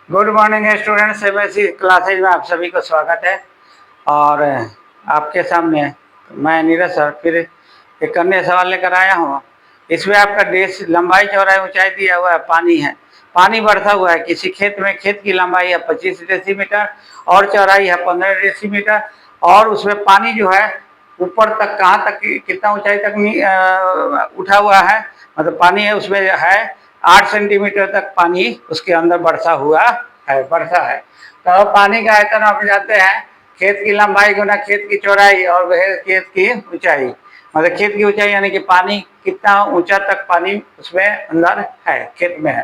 Good morning students, MSc classes में आप सभी को स्वागत है। और आपके सामने मैं नीरज सर फिर एक अन्य सवाल लेकर आया हूँ। इसमें आपका देश लंबाई चौड़ाई ऊंचाई दिया हुआ है, पानी है, पानी बढ़ता हुआ है। किसी खेत में खेत की लंबाई है 25 डेसीमीटर और चौड़ाई है 15 डेसीमीटर, और उसमें पानी जो है ऊपर तक कहाँ तक, कितना ऊंचाई तक उठा हुआ है, मतलब पानी है उसमें है 8 सेंटीमीटर तक पानी उसके अंदर बढ़ता है। तो पानी का आयतन आप जाते हैं, खेत की लंबाई गुना खेत की चौड़ाई और वह खेत की ऊंचाई, मतलब खेत की ऊंचाई यानी कि पानी कितना ऊंचा तक पानी उसमें अंदर है, खेत में है।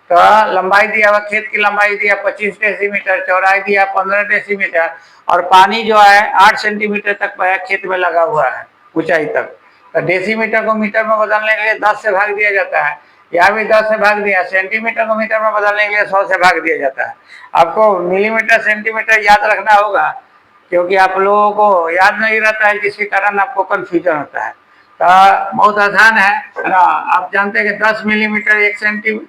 तो लंबाई दिया हुआ, खेत की लंबाई दिया 25 डेसीमीटर, चौड़ाई दिया 15 डेसीमीटर, और पानी जो है 8 सेंटीमीटर तक खेत में लगा हुआ है ऊंचाई तक। तो डेसीमीटर को मीटर में बदलने के लिए 10 से भाग दिया जाता है। यहाँ भी 10 से भाग दिया। सेंटीमीटर को मीटर में बदलने के लिए 100 से भाग दिया जाता है। आपको मिलीमीटर सेंटीमीटर याद रखना होगा, क्योंकि आप लोगों को याद नहीं रहता है, जिसके कारण आपको कंफ्यूजन होता है। तो बहुत आसान है ना। आप जानते हैं कि 10 millimetre 1 centimetre,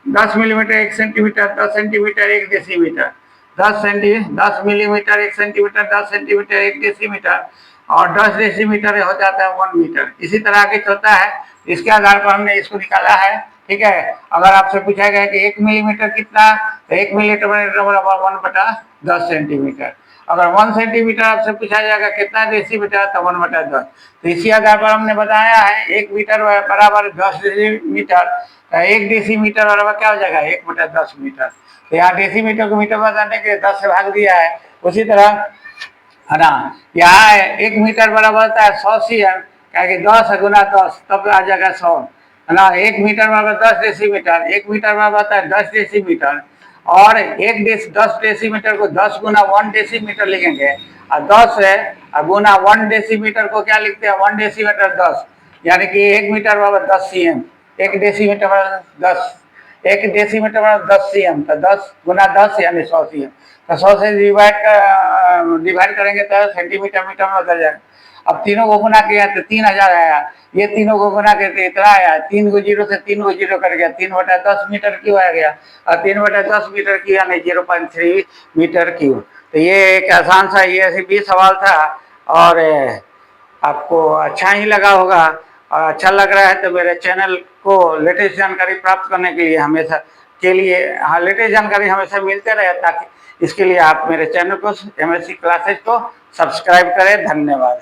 10 millimetre 1 centimetre, 10 centimetre 1 decimetre, 10 millimetre 1 centimetre, 10 centimetre 1 decimetre, और 10 डेसीमीटर हो जाता है 1 मीटर। इसी तरह के होता है, इसके आधार पर हमने इसको निकाला है। ठीक है। अगर आपसे पूछा गया कि 1 मिलीमीटर कितना, तो 1 मिलीमीटर बराबर 1/10 सेंटीमीटर। अगर 1 सेंटीमीटर आपसे पूछा जाएगा कितना डेसीमीटर, तो 1/10। तो इसी आधार पर हमने बताया है 1 मीटर बराबर 10 डेसीमीटर। 1 डेसीमीटर बराबर क्या हो जाएगा, 1/10 मीटर। तो यहाँ डेसीमीटर को मीटर बताने के लिए 10 से भाग दिया है। उसी तरह है ना, यहाँ 1 मीटर बराबर होता है 100 सीएम, क्या कि 10 गुना 10 तब आ जाएगा 100, है ना। 1 मीटर बराबर 10 डेसीमीटर, 1 मीटर बराबर होता है 10 डेसीमीटर, और 10 डेसीमीटर को 10 गुना 1 डेसीमीटर लिखेंगे, और 10 है गुना 1 डेसीमीटर को क्या लिखते हैं, 1 डेसीमीटर 10, यानी कि 1 मीटर बराबर 10 सीएम, 1 डेसीमीटर बराबर 10, 1 डेसीमीटर बराबर 10 सीएम, तो 10 गुना 10 यानी 100 सीएम। तो 100 से डिवाइड करेंगे तो सेंटीमीटर मीटर में बदल जाएगा। अब तीनों को गुना किया तो 3000 आया, ये तीनों को गुना करके इतना आया, 3 को जीरो से 3 को जीरो कर गया, 3/10 मीटर क्यों आ गया, और 3/10 मीटर क्यों यानी 0.3 मीटर क्यों। तो ये एक आसान सा ये भी सवाल था, और आपको अच्छा ही लगा होगा। और अच्छा लग रहा है तो मेरे चैनल को लेटेस्ट जानकारी प्राप्त करने के लिए लेटेस्ट जानकारी हमेशा मिलते रहे, ताकि इसके लिए आप मेरे चैनल को एमएससी क्लासेज को सब्सक्राइब करें। धन्यवाद।